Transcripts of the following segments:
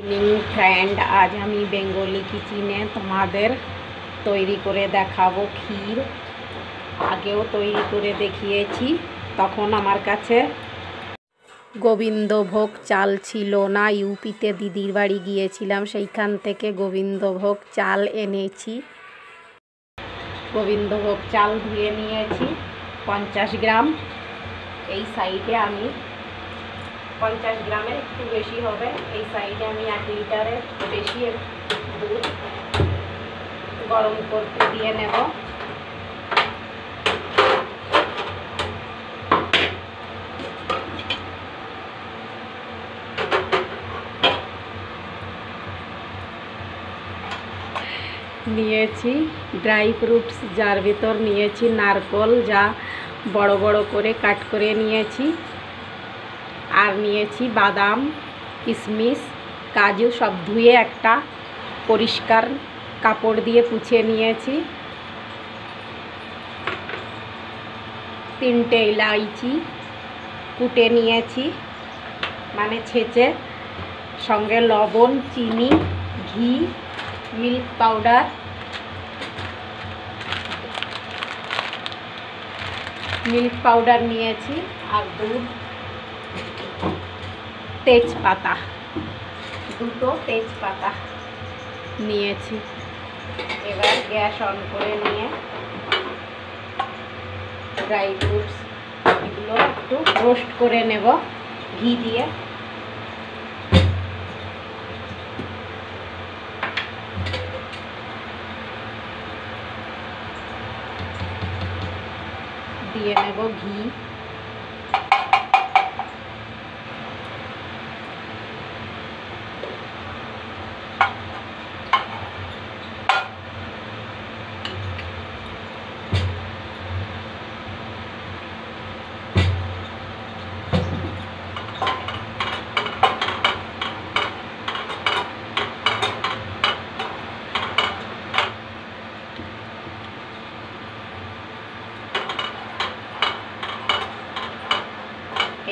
Friend, আজ আমি Bengali কিচেনে তোমাদের তৈরি করে দেখাবো ক্ষীর। আগেও তৈরি করে দেখিয়েছি, তখন আমার কাছে গোবিন্দভোগ চাল ছিল না। ইউপিতে দিদির বাড়ি গিয়েছিলাম, সেইখান থেকে গোবিন্দভোগ চাল এনেছি। গোবিন্দভোগ চাল ধুয়ে নিয়েছি 50 গ্রাম। এই সাইডে আমি 50 গ্রামের একটু বেশি হবে। এই সাইডে আমি 1 লিটারের বেশি দুধ গরম করতে দিয়ে নেব। নিয়েছি ড্রাই ফ্রুটস, যার ভিতর নিয়েছি নারকল, যা বড় বড় করে কাট করে নিয়েছি। আর নিয়েছি বাদাম, কিশমিশ, কাজু, সব ধুয়ে একটা পরিষ্কার কাপড় দিয়ে পুছে নিয়েছি। 3টে ইলাইচি কুটে নিয়েছি, মানে ছেঁচে। সঙ্গে লবণ, চিনি, ঘি, মিল্ক পাউডার নিয়েছি, আর দুধ, তেজপাতা, 2টো তেজপাতা নিয়েছি। এবার গ্যাস অন করে নিয়ে ড্রাই ফ্রুটস এগুলো একটু রোস্ট করে নেব ঘি দিয়ে। দিয়ে নেব ঘি।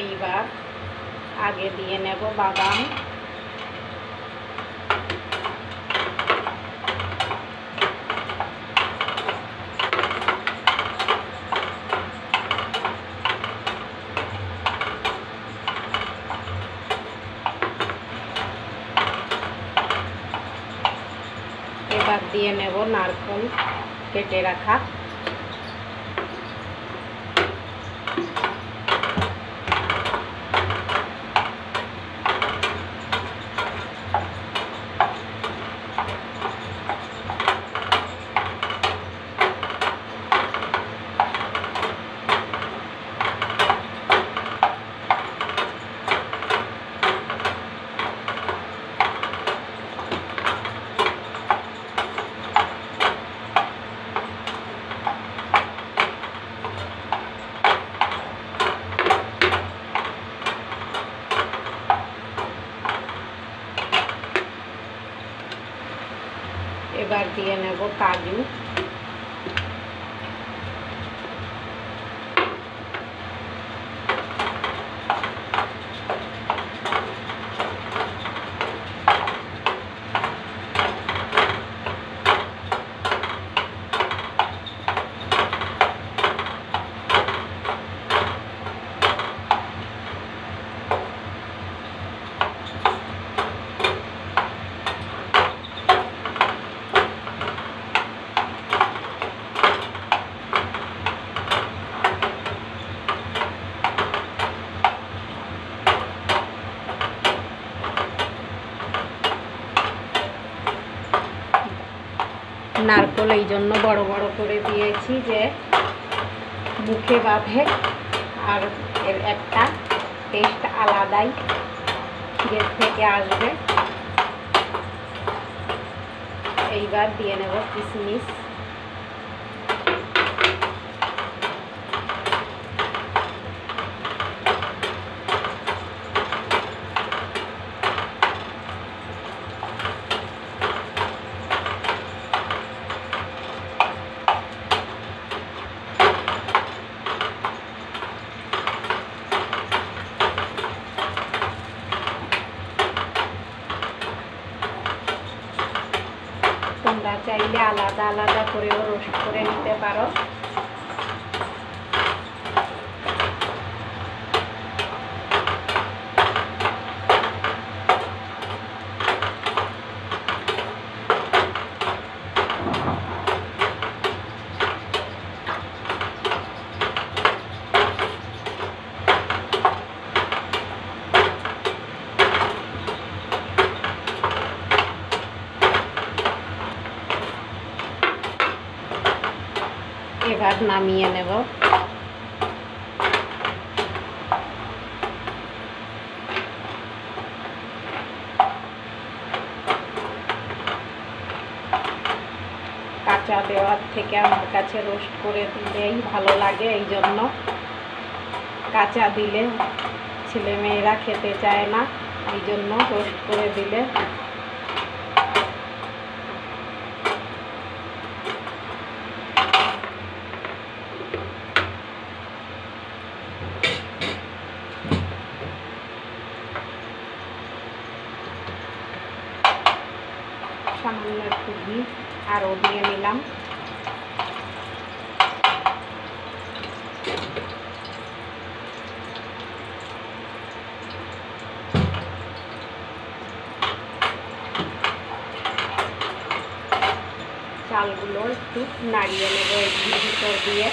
এইবার আগে দিয়ে নেব বাদাম, এবার দিয়ে নেব নারকেল কেটে রাখা। এবার দিয়ে নেব কাজু, নারকেল এই জন্য বড় বড় করে দিয়েছি যে মুখে বাঁধে, আর এর একটা টেস্ট আলাদাই ক্ষীরের থেকে আসবে। এইবার দিয়ে নেব কিশমিশ, তোমরা চাইলে আলাদা আলাদা করেও রোস্ট করে নিতে পারো। এবার নামিয়ে নেব। কাঁচা দেওয়ার থেকে আমার কাছে রোস্ট করে দিলেই ভালো লাগে, এই জন্য। কাঁচা দিলে ছেলেমেয়েরা খেতে চায় না, এই জন্য রোস্ট করে দিলে সামান্য একটু ঘি আরও দিয়ে নিলাম। চালগুলো একটু নাড়িয়ে নেব এই ঘির ভিতর দিয়ে।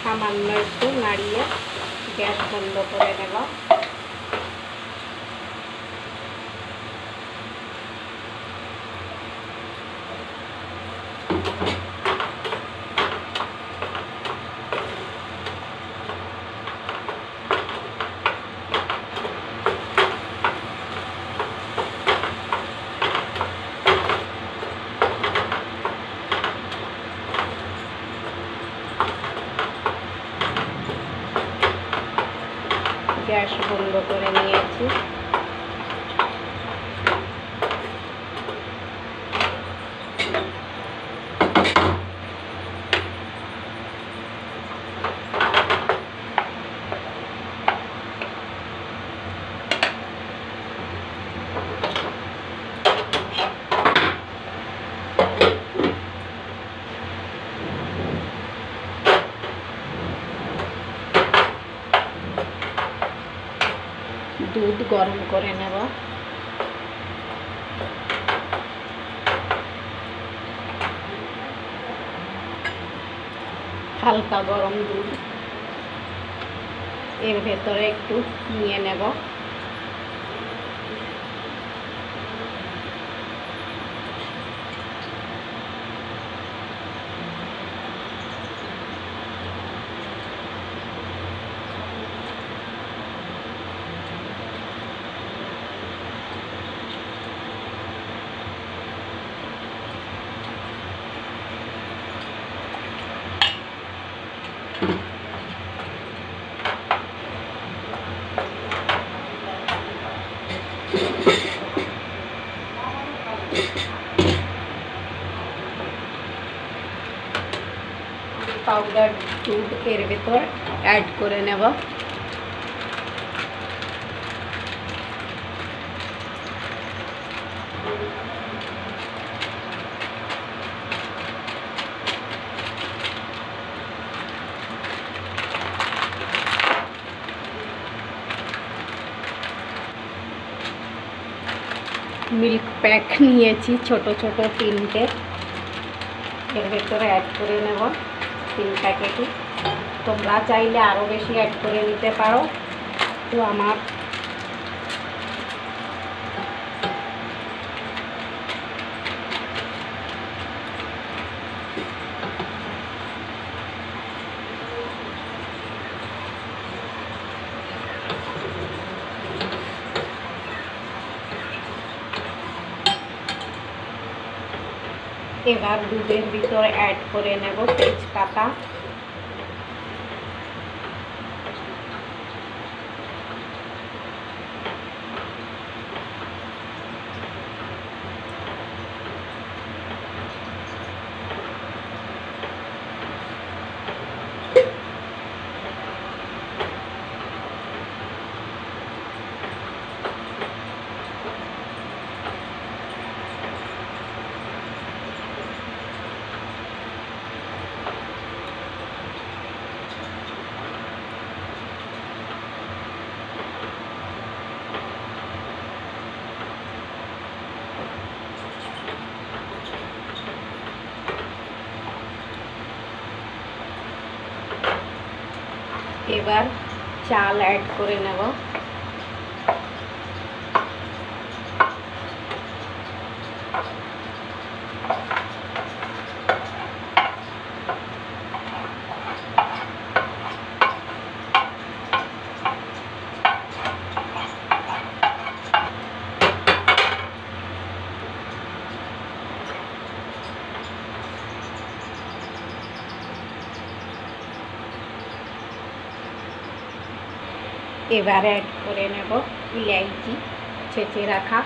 সামান্য একটু নাড়িয়ে গ্যাস বন্ধ করে নেব। গ্যাস বন্ধ করে নিয়েছি। দুধ গরম করে নেব। হালকা গরম দুধ এর ভেতরে একটু নিয়ে নেব। পাউডার দুধ এর ভেতর অ্যাড করে নেব। মিল্ক প্যাক নিয়েছি ছোট ছোট 3টে, এর ভেতরে অ্যাড করে নেব 3 প্যাকেটই। তোমরা চাইলে আরও বেশি অ্যাড করে নিতে পারো। তো আমার এবার দুধের ভিতরে অ্যাড করে নেব তেজপাতা, এবার চাল অ্যাড করে নেব। এবার অ্যাড করে নেব ইলাইচি ছেঁচে রাখা।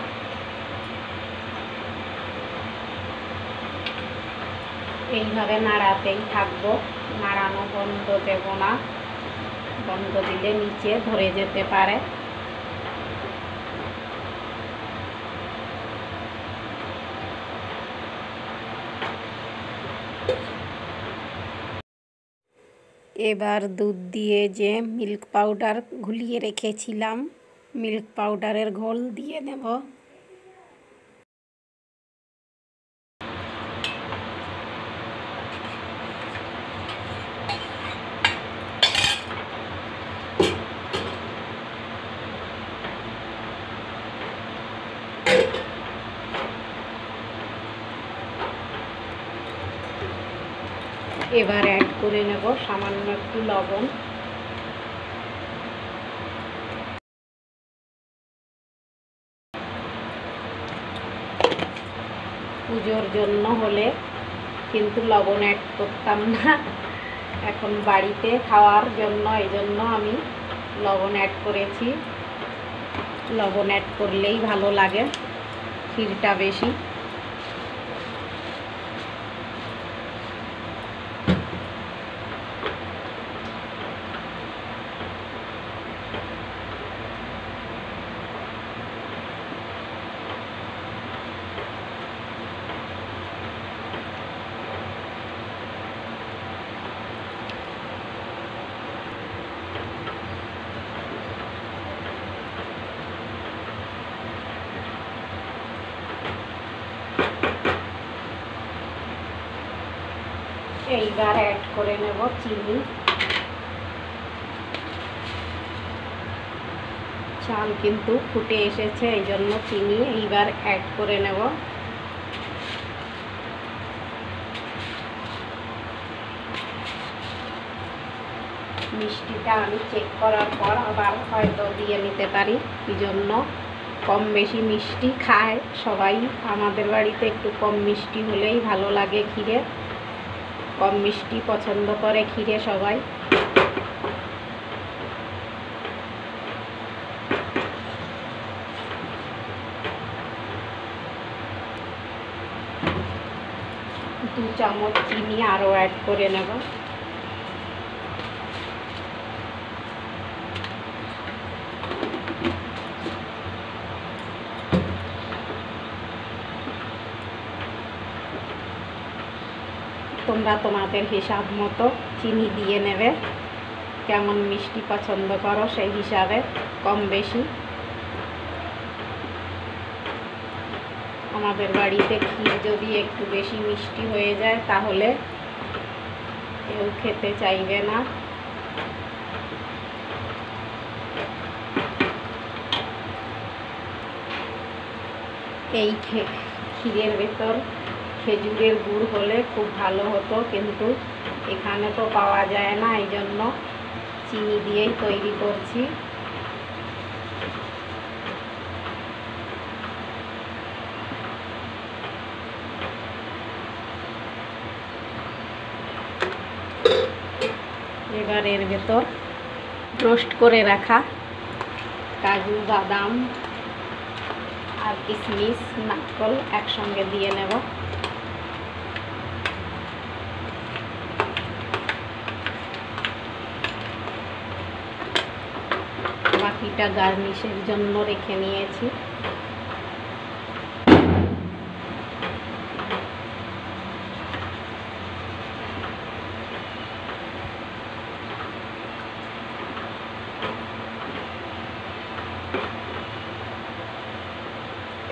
এইভাবে নাড়াতেই থাকবো, নাড়ানো বন্ধ দেব না, বন্ধ দিলে নিচে ধরে যেতে পারে। এবার দুধ দিয়ে যে মিল্ক পাউডার ঘুলিয়ে রেখেছিলাম, মিল্ক পাউডারের ঘোল দিয়ে নেব। এবার অ্যাড করে নেব সামান্য একটু লবণ। পুজোর জন্য হলে কিন্তু লবণ অ্যাড করতাম না, এখন বাড়িতে খাওয়ার জন্য এই জন্য আমি লবণ অ্যাড করেছি। লবণ অ্যাড করলেই ভালো লাগে ক্ষীরটা বেশি। এইবার অ্যাড করে নেব চিনি। চাল কিন্তু ফুটে এসেছে, এই জন্য চিনি এইবার অ্যাড করে নেব। মিষ্টিটা আমি চেক করার পর আবার হয়তো দিয়ে নিতে পারি, এই জন্য কম বেশি মিষ্টি খায় সবাই। আমাদের বাড়িতে একটু কম মিষ্টি হলেই ভালো লাগে ক্ষীরে, কম মিষ্টি পছন্দ করে ক্ষীরে সবাই। দু চামচ চিনি আরও অ্যাড করে নেব। তোমরা তোমাদের হিসাব মতো চিনি দিয়ে নেবে, কেমন মিষ্টি পছন্দ করো সেই হিসাবে কম বেশি। আমাদের বাড়িতে ক্ষীর যদি একটু বেশি মিষ্টি হয়ে যায় তাহলে কেউ খেতে চাইবে না। এই ক্ষীরের ভেতর খেজুরের গুড় হলে খুব ভালো হতো, কিন্তু এখানে তো পাওয়া যায় না, এই জন্য চিনি দিয়েই তৈরি করছি। এবার এর ভেতর রোস্ট করে রাখা কাজু, বাদাম আর কিশমিশ, নারকেল একসঙ্গে দিয়ে নেব। বাকিটা গার্নিশের জন্য রেখে নিয়েছি।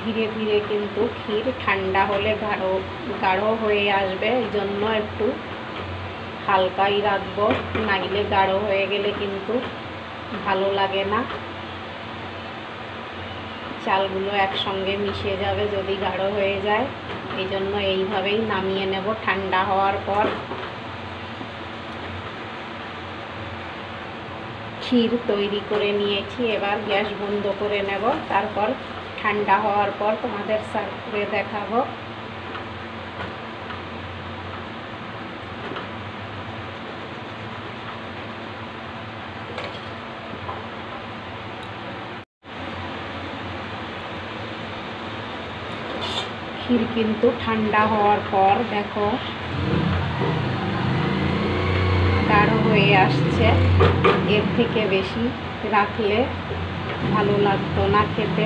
ধীরে ধীরে কিন্তু ক্ষীর ঠান্ডা হলে গাঢ় হয়ে আসবে, এই জন্য একটু হালকাই রাখবো, নাইলে গাঢ় হয়ে গেলে কিন্তু ভালো লাগে না। চালগুলো একসঙ্গে মিশে যাবে যদি গাঢ় হয়ে যায়। এই জন্য এইভাবেই নামিয়ে নেব ঠান্ডা হওয়ার পর। ক্ষীর তৈরি করে নিয়েছি, এবার গ্যাস বন্ধ করে নেব। তারপর ঠান্ডা হওয়ার পর তোমাদের সার্ভ করে দেখাবো। ক্ষীর কিন্তু ঠান্ডা হওয়ার পর দেখো গাঢ় হয়ে আসছে। এর থেকে বেশি রাখলে ভালো লাগতো না খেতে।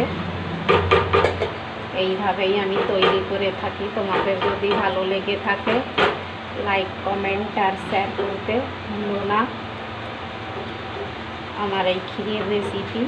এইভাবেই আমি তৈরি করে থাকি। তোমাদের যদি ভালো লেগে থাকে লাইক, কমেন্ট আর শেয়ার করতে ভুলো না আমার এই ক্ষীরের রেসিপি।